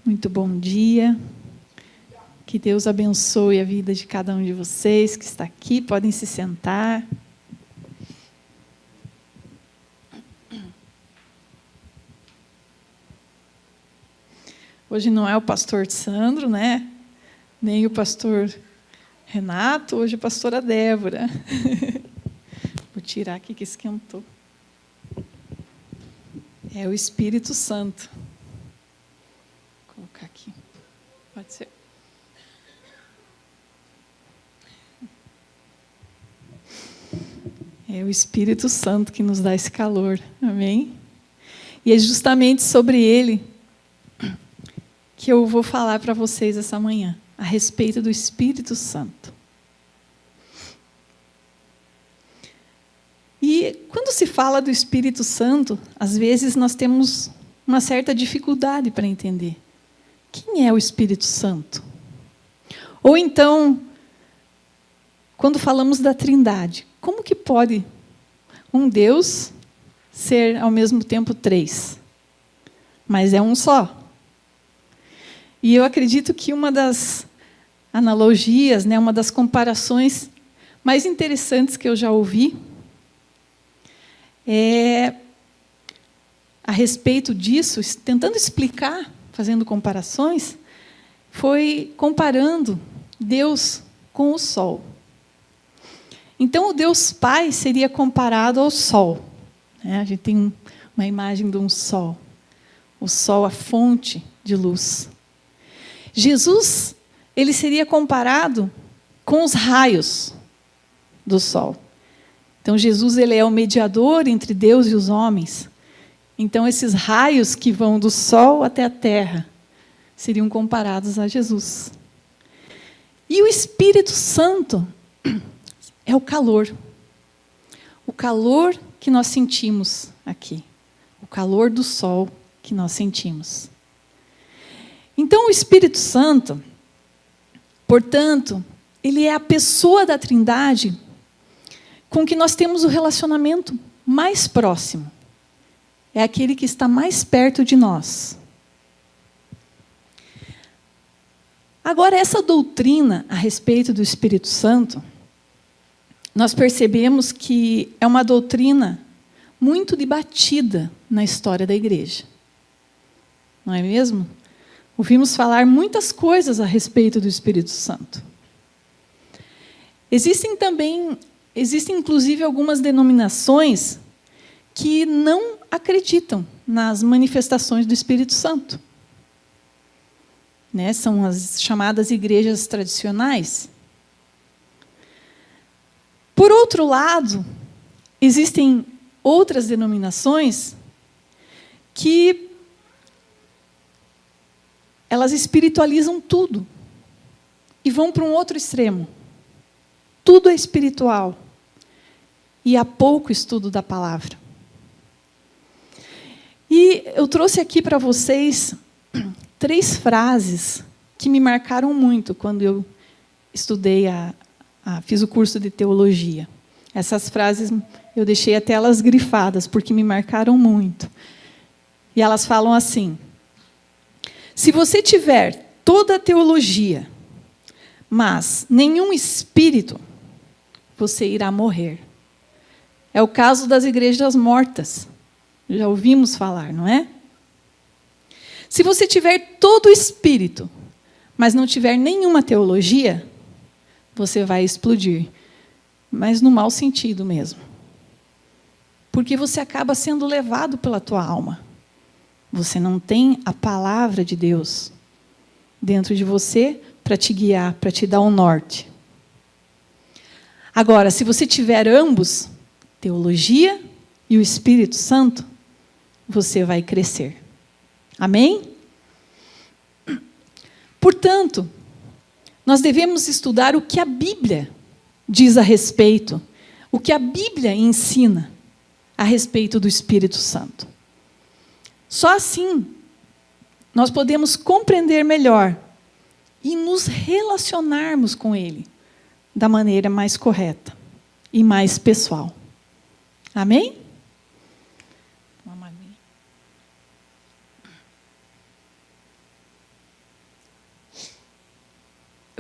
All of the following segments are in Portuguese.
Muito bom dia. Que Deus abençoe a vida de cada um de vocês que está aqui. Podem se sentar. Hoje não é o pastor Sandro, né? Nem o pastor Renato. Hoje é a pastora Débora. Vou tirar aqui que esquentou. É o Espírito Santo. Vou colocar aqui. Pode ser. É o Espírito Santo que nos dá esse calor. Amém? E é justamente sobre ele que eu vou falar para vocês essa manhã, a respeito do Espírito Santo. E quando se fala do Espírito Santo, às vezes nós temos uma certa dificuldade para entender. Quem é o Espírito Santo? Ou então, quando falamos da Trindade, como que pode um Deus ser ao mesmo tempo três? Mas é um só. E eu acredito que uma das analogias, né, uma das comparações mais interessantes que eu já ouvi é a respeito disso, tentando explicar, fazendo comparações, foi comparando Deus com o Sol. Então, o Deus Pai seria comparado ao Sol. A gente tem uma imagem de um Sol. O Sol, a fonte de luz. Jesus, ele seria comparado com os raios do Sol. Então, Jesus, ele é o mediador entre Deus e os homens. Então, esses raios que vão do Sol até a Terra seriam comparados a Jesus. E o Espírito Santo é o calor. O calor que nós sentimos aqui. O calor do sol que nós sentimos. Então, o Espírito Santo, portanto, ele é a pessoa da Trindade com que nós temos o relacionamento mais próximo. É aquele que está mais perto de nós. Agora, essa doutrina a respeito do Espírito Santo, nós percebemos que é uma doutrina muito debatida na história da igreja. Não é mesmo? Ouvimos falar muitas coisas a respeito do Espírito Santo. Existem inclusive algumas denominações que não acreditam nas manifestações do Espírito Santo. Né? São as chamadas igrejas tradicionais. Por outro lado, existem outras denominações que elas espiritualizam tudo e vão para um outro extremo. Tudo é espiritual e há pouco estudo da palavra. E eu trouxe aqui para vocês 3 frases que me marcaram muito quando eu estudei fiz o curso de teologia. Essas frases eu deixei até elas grifadas, porque me marcaram muito. E elas falam assim: se você tiver toda a teologia, mas nenhum espírito, você irá morrer. É o caso das igrejas mortas. Já ouvimos falar, não é? Se você tiver todo o espírito, mas não tiver nenhuma teologia, você vai explodir. Mas no mau sentido mesmo. Porque você acaba sendo levado pela tua alma. Você não tem a palavra de Deus dentro de você para te guiar, para te dar um norte. Agora, se você tiver ambos, teologia e o Espírito Santo, você vai crescer. Amém? Portanto, nós devemos estudar o que a Bíblia diz a respeito, o que a Bíblia ensina a respeito do Espírito Santo. Só assim nós podemos compreender melhor e nos relacionarmos com Ele da maneira mais correta e mais pessoal. Amém?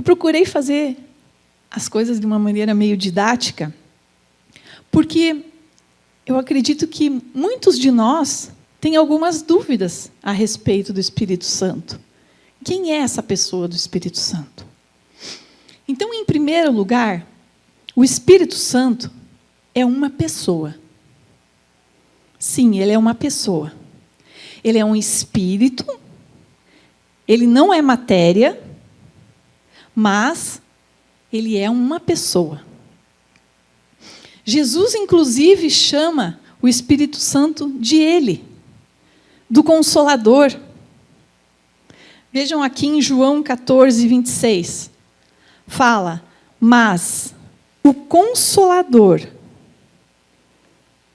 procurei fazer as coisas de uma maneira meio didática, porque eu acredito que muitos de nós têm algumas dúvidas a respeito do Espírito Santo. Quem é essa pessoa do Espírito Santo? Então, em primeiro lugar, o Espírito Santo é uma pessoa. Sim, ele é uma pessoa. Ele é um espírito, ele não é matéria, mas ele é uma pessoa. Jesus, inclusive, chama o Espírito Santo de Ele, do Consolador. Vejam aqui em João 14, 26. Fala, mas o Consolador,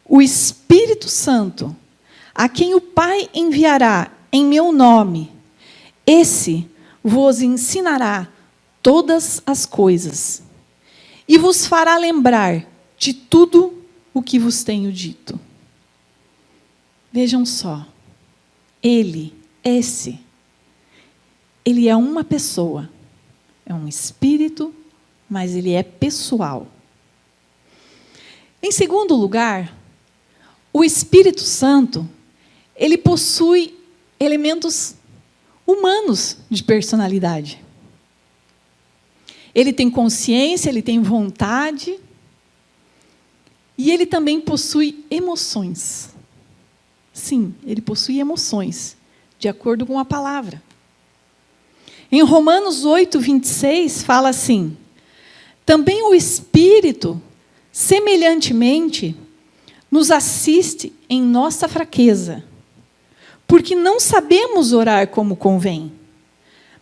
o Espírito Santo, a quem o Pai enviará em meu nome, esse vos ensinará todas as coisas e vos fará lembrar de tudo o que vos tenho dito. Vejam só, ele é uma pessoa, é um espírito, mas ele é pessoal. Em segundo lugar, o Espírito Santo, ele possui elementos humanos de personalidade. Ele tem consciência, ele tem vontade, e ele também possui emoções. Sim, ele possui emoções, de acordo com a palavra. Em Romanos 8, 26, fala assim: também o Espírito, semelhantemente, nos assiste em nossa fraqueza, porque não sabemos orar como convém,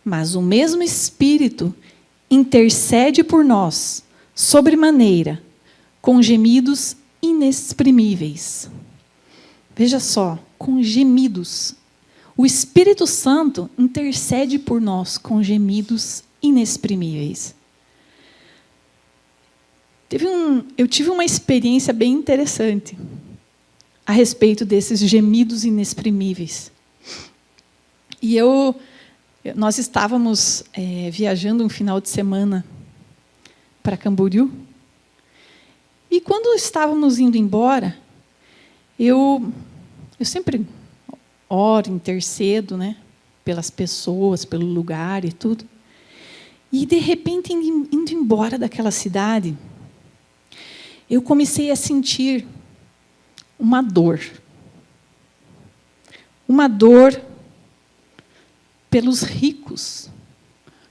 mas o mesmo Espírito intercede por nós, sobremaneira, com gemidos inexprimíveis. Veja só, com gemidos. O Espírito Santo intercede por nós com gemidos inexprimíveis. Eu tive uma experiência bem interessante a respeito desses gemidos inexprimíveis. E nós estávamos viajando um final de semana para Camboriú. E quando estávamos indo embora, eu sempre oro, intercedo, né, pelas pessoas, pelo lugar e tudo. E, de repente, indo embora daquela cidade, eu comecei a sentir uma dor. Uma dor pelos ricos.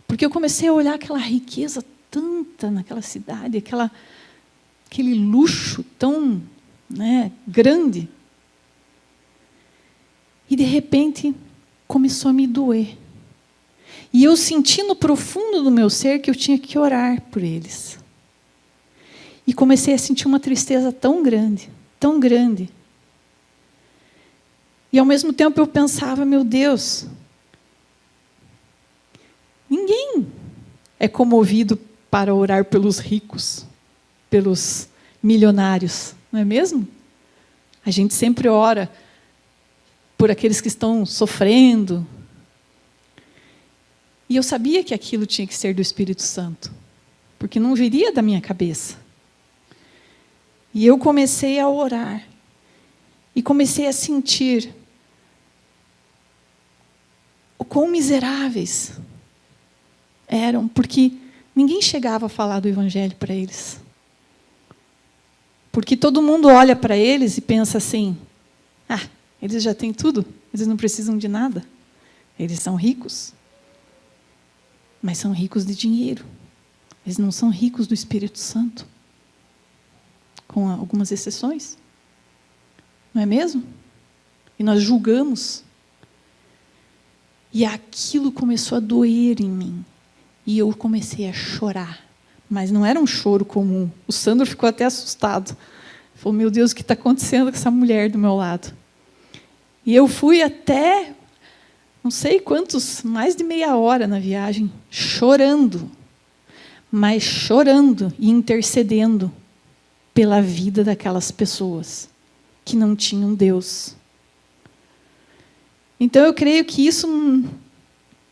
Porque eu comecei a olhar aquela riqueza tanta naquela cidade, aquele luxo tão, né, grande. E, de repente, começou a me doer. E eu senti no profundo do meu ser que eu tinha que orar por eles. E comecei a sentir uma tristeza tão grande, tão grande. E, ao mesmo tempo, eu pensava, meu Deus, ninguém é comovido para orar pelos ricos, pelos milionários, não é mesmo? A gente sempre ora por aqueles que estão sofrendo. E eu sabia que aquilo tinha que ser do Espírito Santo, porque não viria da minha cabeça. E eu comecei a orar, e comecei a sentir o quão miseráveis eram, porque ninguém chegava a falar do Evangelho para eles. Porque todo mundo olha para eles e pensa assim, eles já têm tudo, eles não precisam de nada. Eles são ricos, mas são ricos de dinheiro. Eles não são ricos do Espírito Santo, com algumas exceções. Não é mesmo? E nós julgamos. E aquilo começou a doer em mim. E eu comecei a chorar. Mas não era um choro comum. O Sandro ficou até assustado. Falou, meu Deus, o que está acontecendo com essa mulher do meu lado? E eu fui até, não sei quantos, mais de meia hora na viagem, chorando. Mas chorando e intercedendo pela vida daquelas pessoas que não tinham Deus. Então, eu creio que isso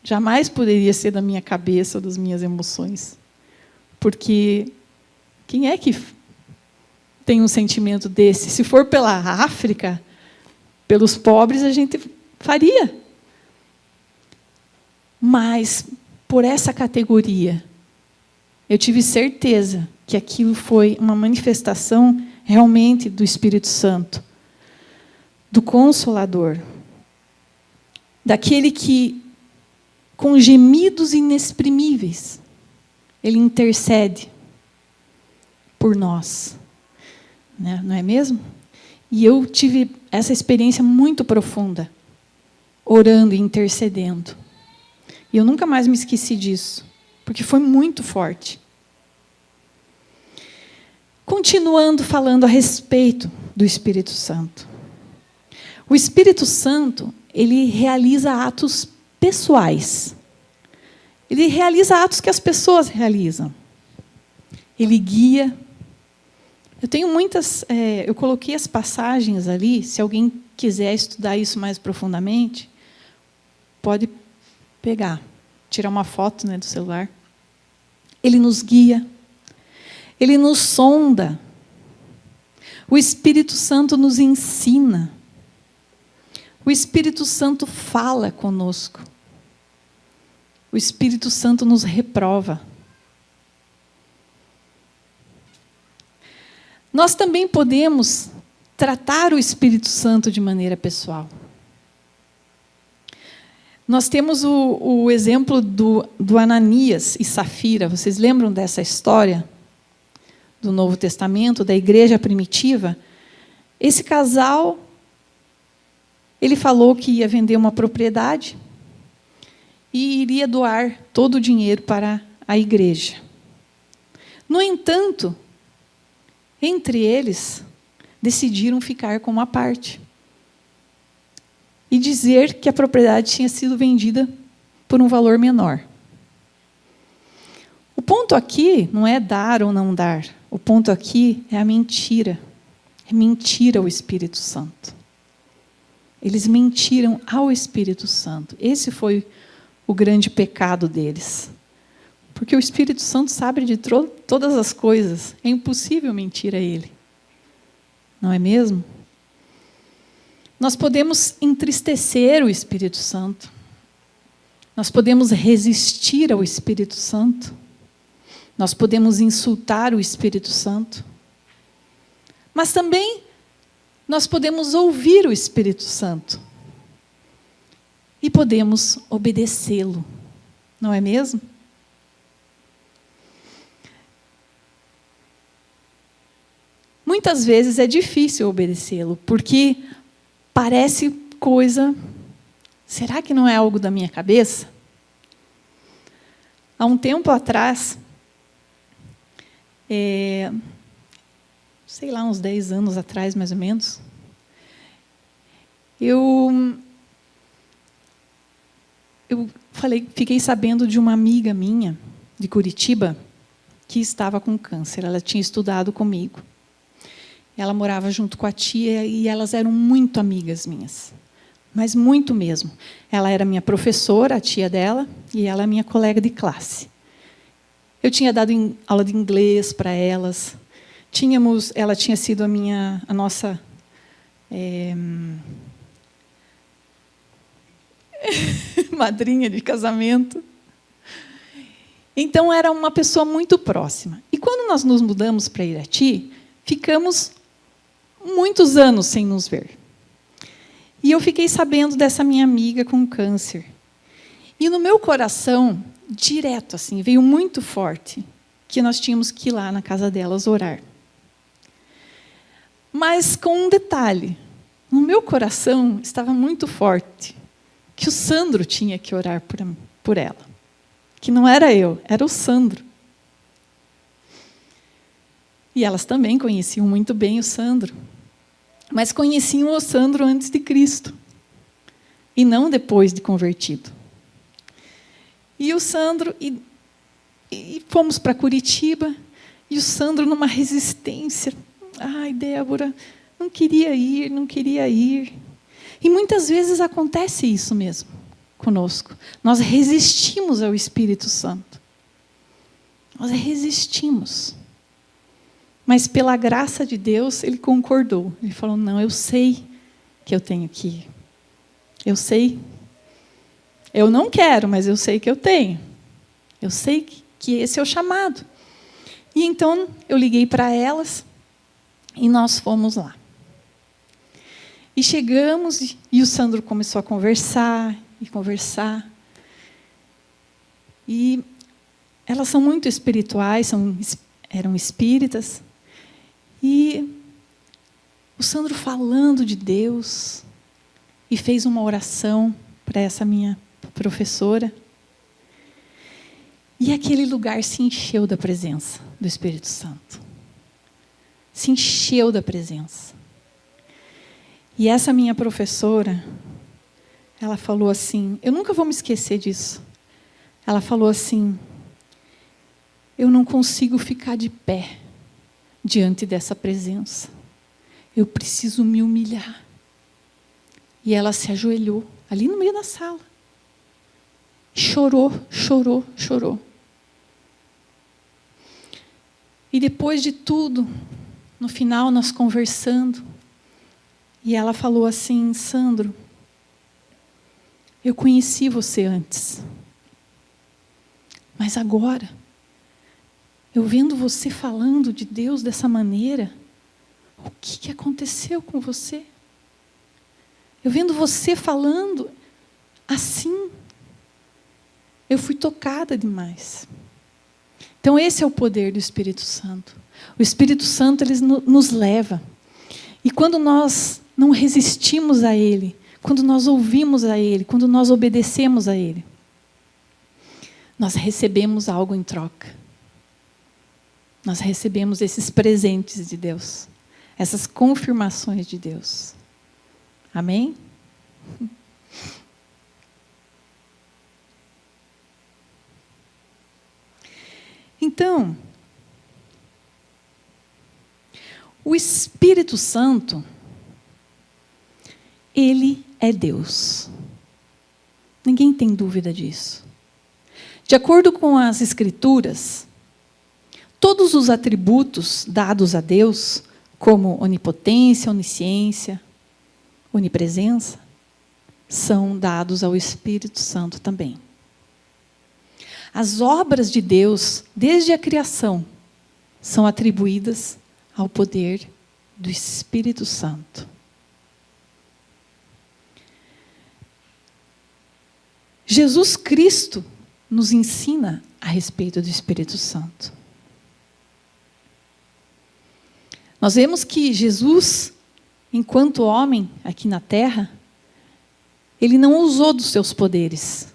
Jamais poderia ser da minha cabeça ou das minhas emoções. Porque quem é que tem um sentimento desse? Se for pela África, pelos pobres, a gente faria. Mas, por essa categoria, eu tive certeza que aquilo foi uma manifestação realmente do Espírito Santo, do Consolador, daquele que, com gemidos inexprimíveis, ele intercede por nós. Não é mesmo? E eu tive essa experiência muito profunda, orando e intercedendo. E eu nunca mais me esqueci disso, porque foi muito forte. Continuando falando a respeito do Espírito Santo. O Espírito Santo, ele realiza atos pessoais. Ele realiza atos que as pessoas realizam. Ele guia. Eu tenho muitas... eu coloquei as passagens ali, se alguém quiser estudar isso mais profundamente, pode pegar, tirar uma foto, do celular. Ele nos guia. Ele nos sonda. O Espírito Santo nos ensina. O Espírito Santo fala conosco. O Espírito Santo nos reprova. Nós também podemos tratar o Espírito Santo de maneira pessoal. Nós temos o exemplo do Ananias e Safira. Vocês lembram dessa história do Novo Testamento, da igreja primitiva? Esse casal, ele falou que ia vender uma propriedade e iria doar todo o dinheiro para a igreja. No entanto, entre eles, decidiram ficar com uma parte e dizer que a propriedade tinha sido vendida por um valor menor. O ponto aqui não é dar ou não dar. O ponto aqui é a mentira. É mentir ao Espírito Santo. Eles mentiram ao Espírito Santo. Esse foi o grande pecado deles. Porque o Espírito Santo sabe de todas as coisas. É impossível mentir a Ele. Não é mesmo? Nós podemos entristecer o Espírito Santo. Nós podemos resistir ao Espírito Santo. Nós podemos insultar o Espírito Santo. Mas também nós podemos ouvir o Espírito Santo. E podemos obedecê-lo. Não é mesmo? Muitas vezes é difícil obedecê-lo, porque parece coisa... Será que não é algo da minha cabeça? Há um tempo atrás, sei lá, uns 10 anos atrás, mais ou menos, eu fiquei sabendo de uma amiga minha, de Curitiba, que estava com câncer. Ela tinha estudado comigo. Ela morava junto com a tia e elas eram muito amigas minhas. Mas muito mesmo. Ela era minha professora, a tia dela, e ela é minha colega de classe. Eu tinha dado aula de inglês para elas. Ela tinha sido a nossa... madrinha de casamento. Então, era uma pessoa muito próxima. E quando nós nos mudamos para Irati, ficamos muitos anos sem nos ver. E eu fiquei sabendo dessa minha amiga com câncer. E no meu coração, direto, assim, veio muito forte que nós tínhamos que ir lá na casa delas orar. Mas com um detalhe. No meu coração estava muito forte que o Sandro tinha que orar por ela. Que não era eu, era o Sandro. E elas também conheciam muito bem o Sandro. Mas conheciam o Sandro antes de Cristo. E não depois de convertido. E o Sandro... E fomos para Curitiba. E o Sandro numa resistência. Ai, Débora, não queria ir. E muitas vezes acontece isso mesmo. conosco. Nós resistimos ao Espírito Santo. Nós resistimos. Mas pela graça de Deus, Ele concordou. Ele falou, não, eu sei que eu tenho que ir. Eu sei. Eu não quero, mas eu sei que eu tenho. Eu sei que esse é o chamado. E então, eu liguei para elas e nós fomos lá. E chegamos e o Sandro começou a conversar e conversar. E elas são muito espirituais, eram espíritas. E o Sandro falando de Deus e fez uma oração para essa minha professora. E aquele lugar se encheu da presença do Espírito Santo. Se encheu da presença. E essa minha professora, ela falou assim, eu nunca vou me esquecer disso. Ela falou assim, eu não consigo ficar de pé diante dessa presença. Eu preciso me humilhar. E ela se ajoelhou ali no meio da sala. Chorou, chorou, chorou. E depois de tudo, no final nós conversando, e ela falou assim, Sandro, eu conheci você antes, mas agora, eu vendo você falando de Deus dessa maneira, o que aconteceu com você? Eu vendo você falando assim, eu fui tocada demais. Então esse é o poder do Espírito Santo. O Espírito Santo, ele nos leva. E quando nós não resistimos a Ele, quando nós ouvimos a Ele, quando nós obedecemos a Ele, nós recebemos algo em troca. Nós recebemos esses presentes de Deus, essas confirmações de Deus. Amém? Então, o Espírito Santo, Ele é Deus. Ninguém tem dúvida disso. De acordo com as Escrituras, todos os atributos dados a Deus, como onipotência, onisciência, onipresença, são dados ao Espírito Santo também. As obras de Deus, desde a criação, são atribuídas ao poder do Espírito Santo. Jesus Cristo nos ensina a respeito do Espírito Santo. Nós vemos que Jesus, enquanto homem aqui na terra, ele não usou dos seus poderes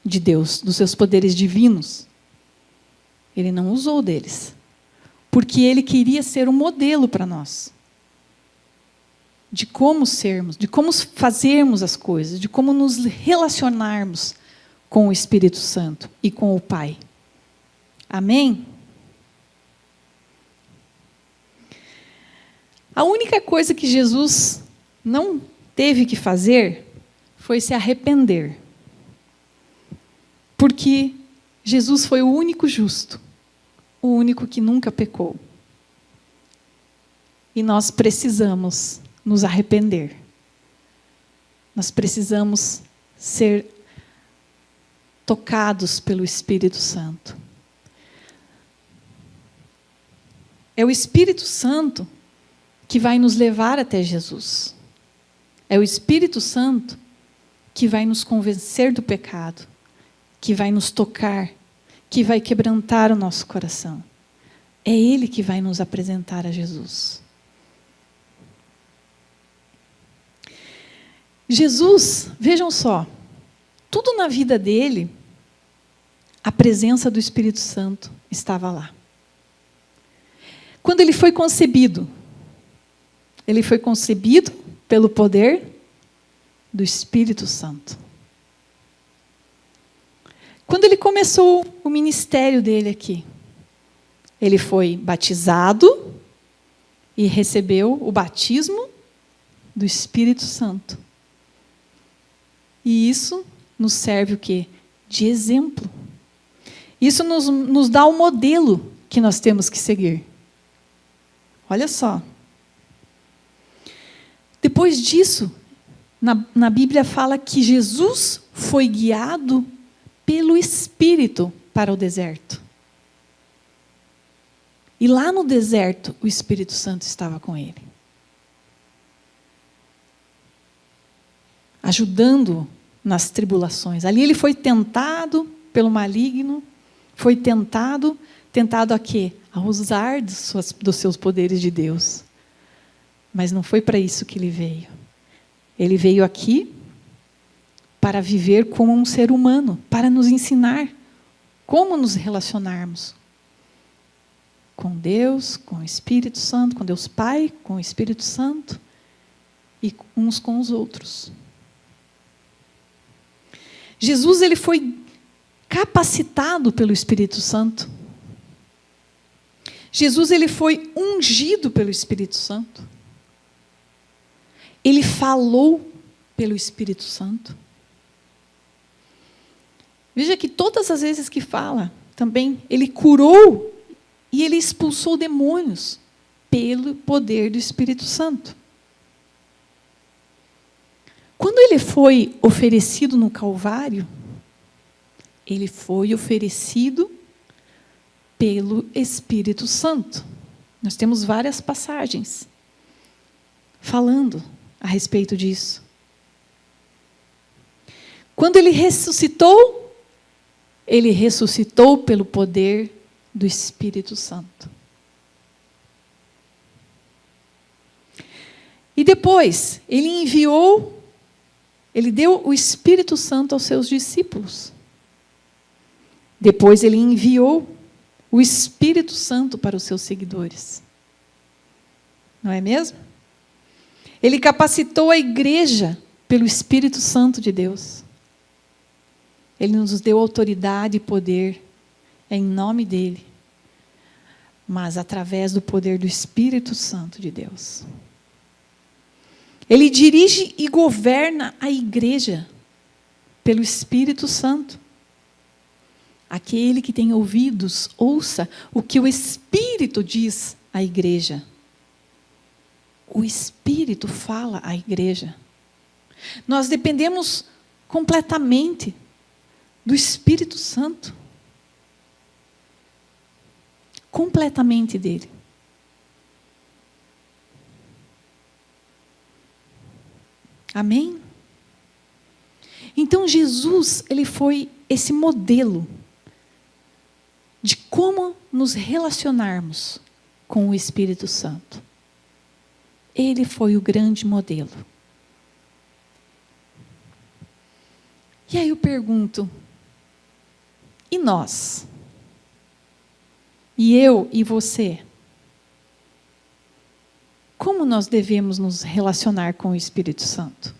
de Deus, dos seus poderes divinos. Ele não usou deles. Porque ele queria ser um modelo para nós. De como sermos, de como fazermos as coisas, de como nos relacionarmos com o Espírito Santo e com o Pai. Amém? A única coisa que Jesus não teve que fazer foi se arrepender. Porque Jesus foi o único justo, o único que nunca pecou. E nós precisamos nos arrepender. Nós precisamos ser tocados pelo Espírito Santo. É o Espírito Santo que vai nos levar até Jesus. É o Espírito Santo que vai nos convencer do pecado, que vai nos tocar, que vai quebrantar o nosso coração. É Ele que vai nos apresentar a Jesus. Jesus, vejam só, tudo na vida dele, a presença do Espírito Santo estava lá. Quando ele foi concebido pelo poder do Espírito Santo. Quando ele começou o ministério dele aqui, ele foi batizado e recebeu o batismo do Espírito Santo. E isso nos serve o quê? De exemplo. Isso nos dá um modelo que nós temos que seguir. Olha só. Depois disso, na Bíblia fala que Jesus foi guiado pelo Espírito para o deserto. E lá no deserto, o Espírito Santo estava com ele, ajudando nas tribulações. Ali ele foi tentado pelo maligno, foi tentado a quê? A usar dos seus poderes de Deus. Mas não foi para isso que ele veio. Ele veio aqui para viver como um ser humano, para nos ensinar como nos relacionarmos com Deus, com o Espírito Santo, com Deus Pai, com o Espírito Santo e uns com os outros. Jesus, ele foi capacitado pelo Espírito Santo. Jesus, ele foi ungido pelo Espírito Santo. Ele falou pelo Espírito Santo. Veja que todas as vezes que fala, também, ele curou e ele expulsou demônios pelo poder do Espírito Santo. Quando ele foi oferecido no Calvário, ele foi oferecido pelo Espírito Santo. Nós temos várias passagens falando a respeito disso. Quando ele ressuscitou pelo poder do Espírito Santo. E depois, ele deu o Espírito Santo aos seus discípulos. Depois ele enviou o Espírito Santo para os seus seguidores. Não é mesmo? Ele capacitou a igreja pelo Espírito Santo de Deus. Ele nos deu autoridade e poder em nome dele, mas através do poder do Espírito Santo de Deus. Ele dirige e governa a igreja pelo Espírito Santo. Aquele que tem ouvidos, ouça o que o Espírito diz à igreja. O Espírito fala à igreja. Nós dependemos completamente do Espírito Santo. Completamente dele. Amém? Então Jesus, ele foi esse modelo de como nos relacionarmos com o Espírito Santo. Ele foi o grande modelo. E aí eu pergunto, e nós? E eu e você? Como nós devemos nos relacionar com o Espírito Santo?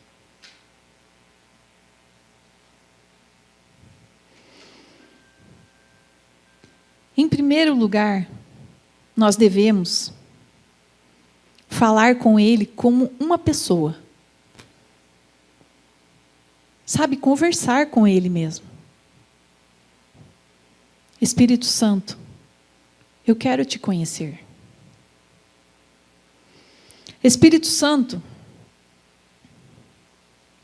Em primeiro lugar, nós devemos falar com Ele como uma pessoa. Sabe, conversar com Ele mesmo. Espírito Santo, eu quero te conhecer. Espírito Santo,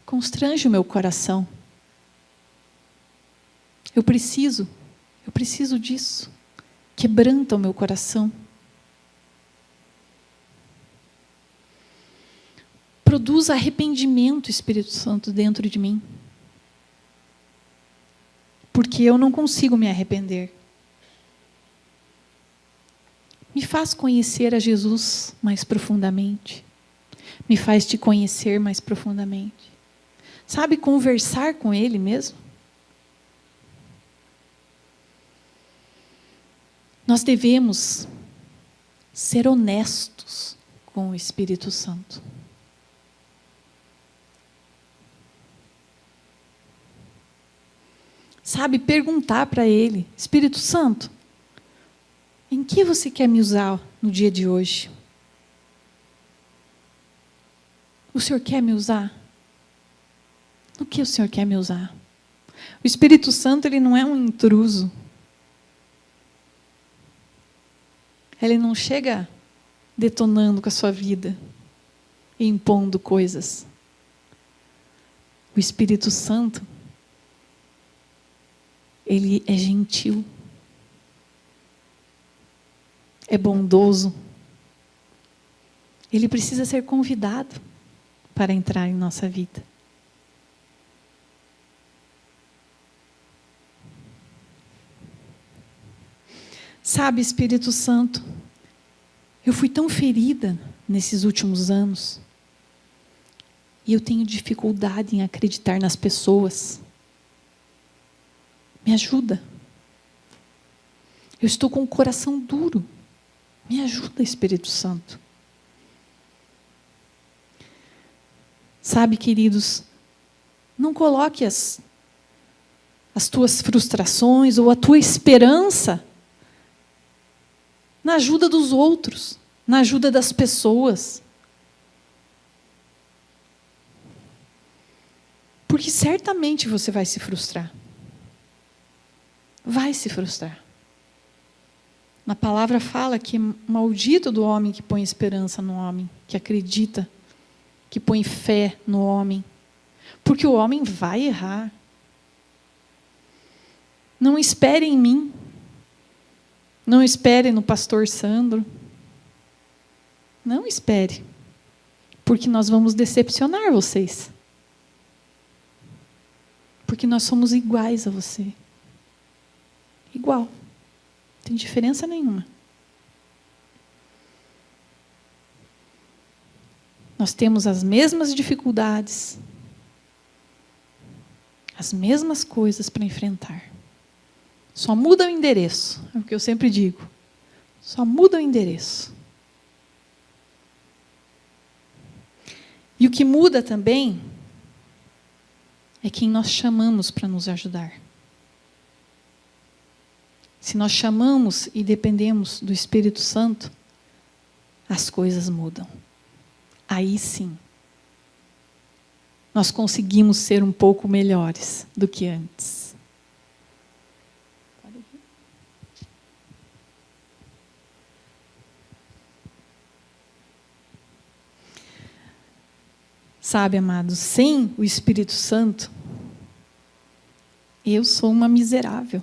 constrange o meu coração. Eu preciso disso. Quebranta o meu coração. Produz arrependimento, Espírito Santo, dentro de mim. Porque eu não consigo me arrepender. Me faz conhecer a Jesus mais profundamente. Me faz te conhecer mais profundamente. Sabe, conversar com Ele mesmo? Nós devemos ser honestos com o Espírito Santo. Sabe, perguntar para Ele, Espírito Santo, em que você quer me usar no dia de hoje? O Senhor quer me usar? No que o Senhor quer me usar? O Espírito Santo, ele não é um intruso. Ele não chega detonando com a sua vida e impondo coisas. O Espírito Santo, ele é gentil, é bondoso. Ele precisa ser convidado para entrar em nossa vida. Sabe, Espírito Santo, eu fui tão ferida nesses últimos anos. E eu tenho dificuldade em acreditar nas pessoas. Me ajuda. Eu estou com o coração duro. Me ajuda, Espírito Santo. Sabe, queridos, não coloque as tuas frustrações ou a tua esperança na ajuda dos outros, na ajuda das pessoas. Porque certamente você vai se frustrar. Vai se frustrar. Na palavra fala que maldito do homem que põe esperança no homem, que acredita, que põe fé no homem. Porque o homem vai errar. Não espere em mim. Não espere no pastor Sandro. Não espere. Porque nós vamos decepcionar vocês. Porque nós somos iguais a você. Igual. Não tem diferença nenhuma. Nós temos as mesmas dificuldades. As mesmas coisas para enfrentar. Só muda o endereço. É o que eu sempre digo. Só muda o endereço. E o que muda também é quem nós chamamos para nos ajudar. Se nós chamamos e dependemos do Espírito Santo, as coisas mudam. Aí sim, nós conseguimos ser um pouco melhores do que antes. Sabe, amados, sem o Espírito Santo, eu sou uma miserável.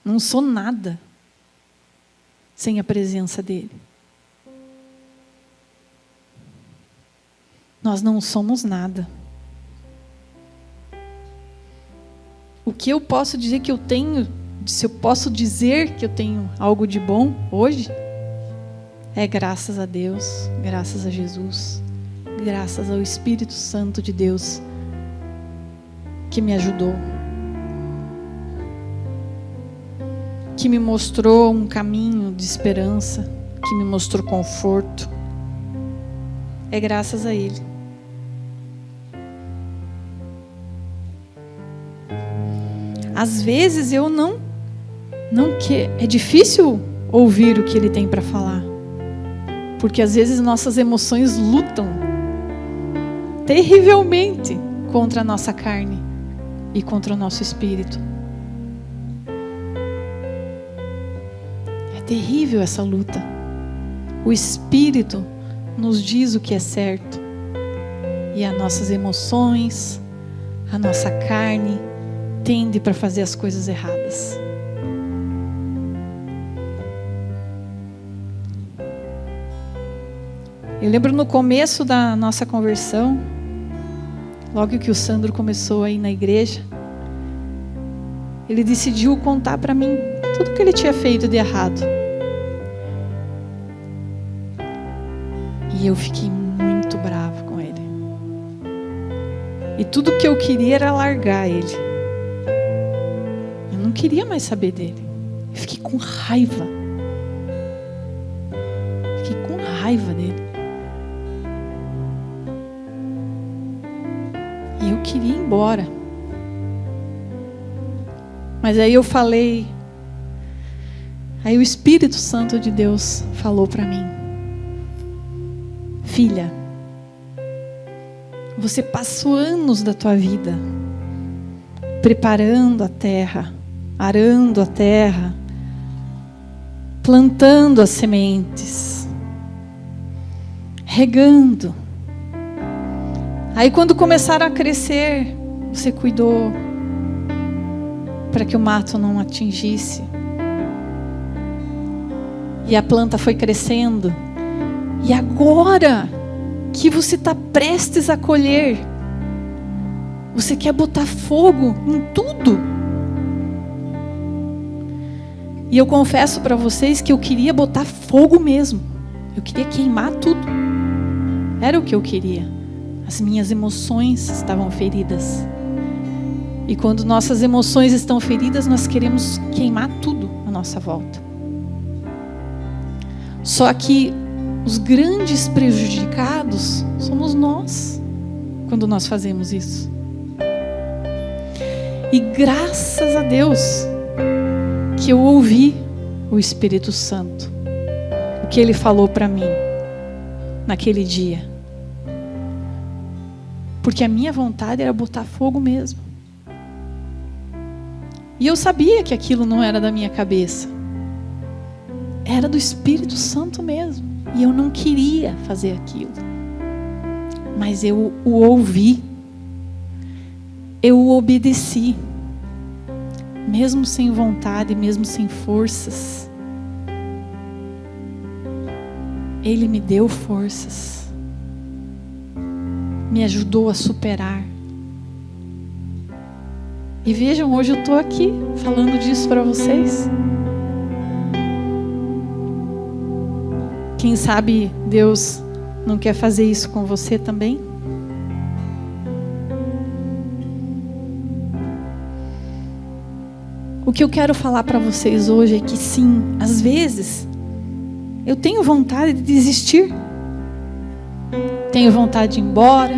Não sou nada sem a presença dele. Nós não somos nada. O que eu posso dizer que eu tenho, se eu posso dizer que eu tenho algo de bom hoje, é graças a Deus, graças a Jesus, graças ao Espírito Santo de Deus que me ajudou, que me mostrou um caminho de esperança, que me mostrou conforto. É graças a Ele. Às vezes eu não é difícil ouvir o que Ele tem para falar, porque às vezes nossas emoções lutam terrivelmente contra a nossa carne e contra o nosso espírito. É terrível essa luta. O espírito nos diz o que é certo e as nossas emoções, a nossa carne tende para fazer as coisas erradas. Eu lembro no começo da nossa conversão, logo que o Sandro começou aí na igreja, ele decidiu contar para mim tudo que ele tinha feito de errado. E eu fiquei muito bravo com ele. E tudo que eu queria era largar ele. Eu não queria mais saber dele. Eu fiquei com raiva. Fiquei com raiva dele. E eu queria ir embora. Mas aí eu falei. Aí o Espírito Santo de Deus falou para mim: filha, você passou anos da tua vida preparando a terra, arando a terra, plantando as sementes, regando. Aí quando começaram a crescer, você cuidou para que o mato não atingisse. E a planta foi crescendo. E agora que você está prestes a colher, você quer botar fogo em tudo. E eu confesso para vocês que eu queria botar fogo mesmo. Eu queria queimar tudo. Era o que eu queria. As minhas emoções estavam feridas. E quando nossas emoções estão feridas, nós queremos queimar tudo à nossa volta. Só que os grandes prejudicados somos nós, quando nós fazemos isso. E graças a Deus que eu ouvi o Espírito Santo, o que Ele falou para mim naquele dia. Porque a minha vontade era botar fogo mesmo. E eu sabia que aquilo não era da minha cabeça. Era do Espírito Santo mesmo. E eu não queria fazer aquilo. Mas eu o ouvi. Eu o obedeci. Mesmo sem vontade, mesmo sem forças. Ele me deu forças. Me ajudou a superar. E vejam, hoje eu estou aqui falando disso para vocês. Quem sabe Deus não quer fazer isso com você também? O que eu quero falar para vocês hoje é que sim, às vezes eu tenho vontade de desistir. Tenho vontade de ir embora.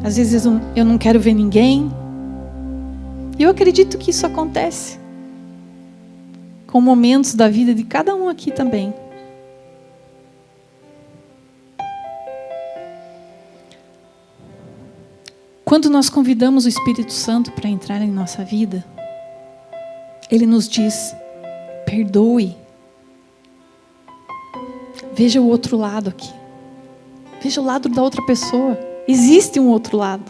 Às vezes eu não quero ver ninguém. E eu acredito que isso acontece com momentos da vida de cada um aqui também. Quando nós convidamos o Espírito Santo para entrar em nossa vida, Ele nos diz: perdoe. Veja o outro lado aqui. Veja o lado da outra pessoa. Existe um outro lado.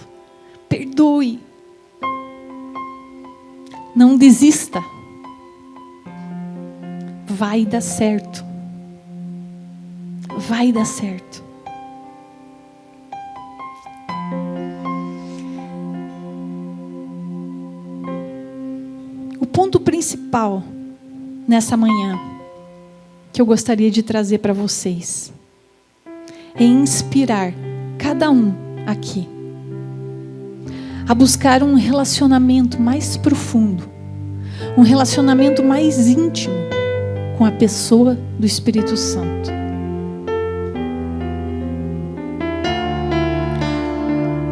Perdoe. Não desista. Vai dar certo. Vai dar certo. O ponto principal nessa manhã que eu gostaria de trazer para vocês é inspirar cada um aqui a buscar um relacionamento mais profundo, um relacionamento mais íntimo com a pessoa do Espírito Santo.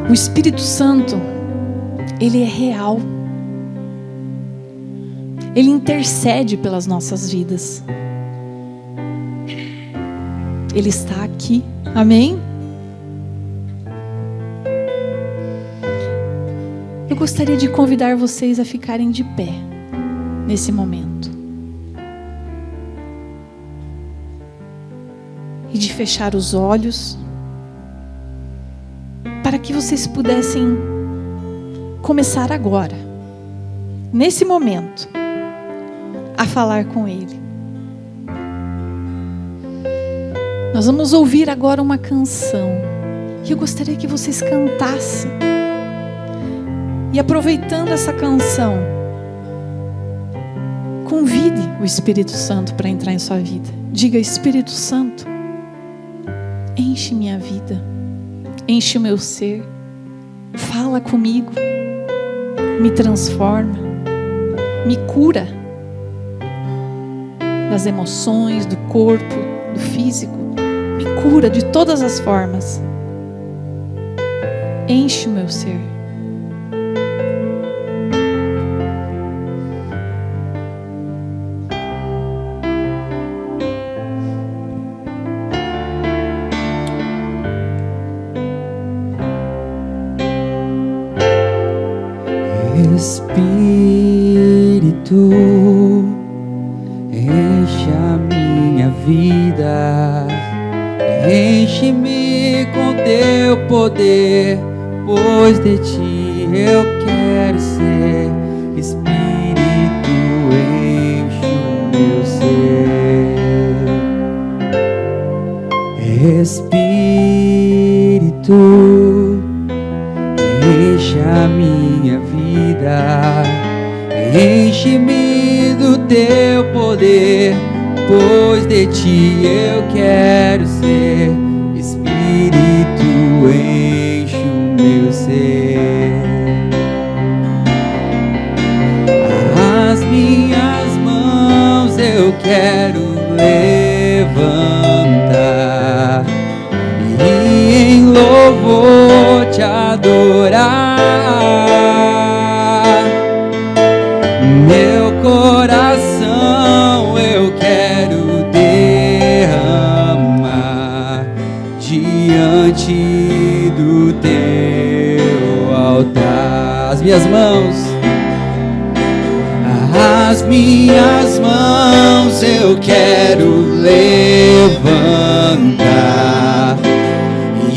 O Espírito Santo, Ele é real. Ele intercede pelas nossas vidas. Ele está aqui. Amém? Eu gostaria de convidar vocês a ficarem de pé nesse momento. E de fechar os olhos, para que vocês pudessem começar agora, nesse momento, a falar com Ele. Nós vamos ouvir agora uma canção, e eu gostaria que vocês cantassem. E aproveitando essa canção, convide o Espírito Santo para entrar em sua vida. Diga: Espírito Santo, enche minha vida, enche o meu ser, fala comigo, me transforma, me cura das emoções, do corpo, do físico, me cura de todas as formas. Enche o meu ser. Espírito, enche a minha vida, enche-me com teu poder, pois de ti eu quero ser. Espírito, enche o meu ser. Espírito, enche a minha vida, enche-me do teu poder, pois de ti eu quero ser. Espírito, enche o meu ser. As minhas mãos eu quero levantar e em louvor te adorar. Meu coração eu quero derramar diante do teu altar. As minhas mãos eu quero levantar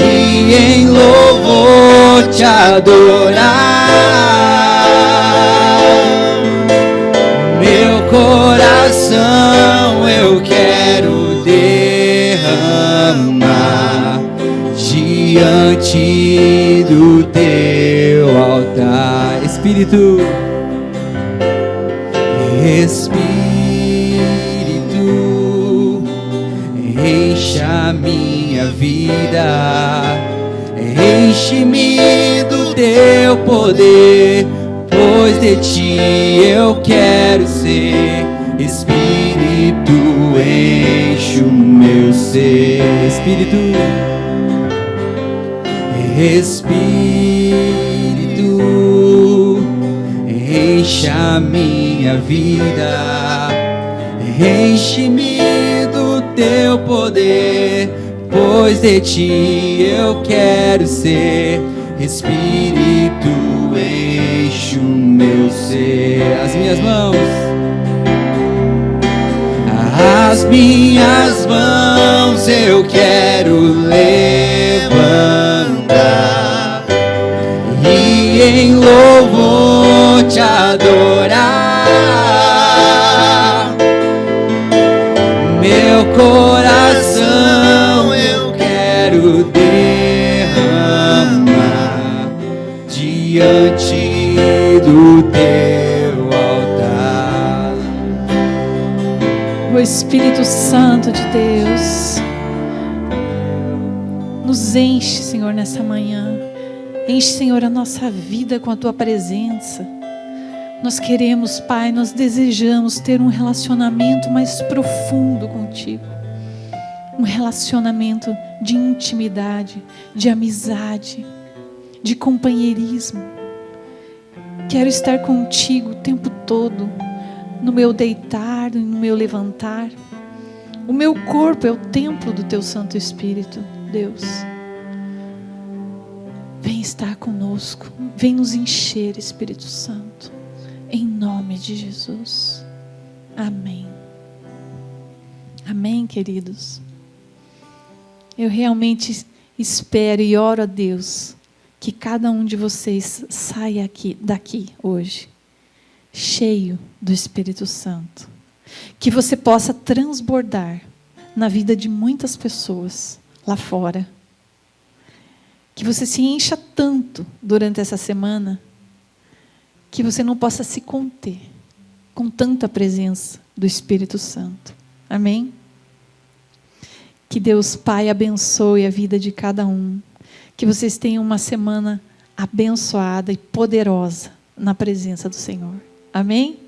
e em louvor te adorar. Meu coração eu quero derramar diante do teu altar. Espírito, Espírito, enche a minha vida, enche-me do teu poder, pois de ti eu quero ser. Espírito, enche o meu ser. Espírito, Espírito, enche a minha vida, enche-me do teu poder, pois de ti eu quero ser. Espírito, enche o meu ser. As minhas mãos eu quero levantar e em louvor te adorar. Meu coração eu quero derramar diante do teu altar. O Espírito Santo de Deus nos enche, Senhor, nessa manhã. Enche, Senhor, a nossa vida com a Tua presença. Nós queremos, Pai, nós desejamos ter um relacionamento mais profundo contigo. Um relacionamento de intimidade, de amizade, de companheirismo. Quero estar contigo o tempo todo, no meu deitar e no meu levantar. O meu corpo é o templo do Teu Santo Espírito, Deus. Vem estar conosco, vem nos encher, Espírito Santo, em nome de Jesus. Amém. Amém, queridos. Eu realmente espero e oro a Deus que cada um de vocês saia daqui hoje, cheio do Espírito Santo. Que você possa transbordar na vida de muitas pessoas lá fora. Que você se encha tanto durante essa semana que você não possa se conter com tanta presença do Espírito Santo. Amém? Que Deus Pai abençoe a vida de cada um. Que vocês tenham uma semana abençoada e poderosa na presença do Senhor. Amém?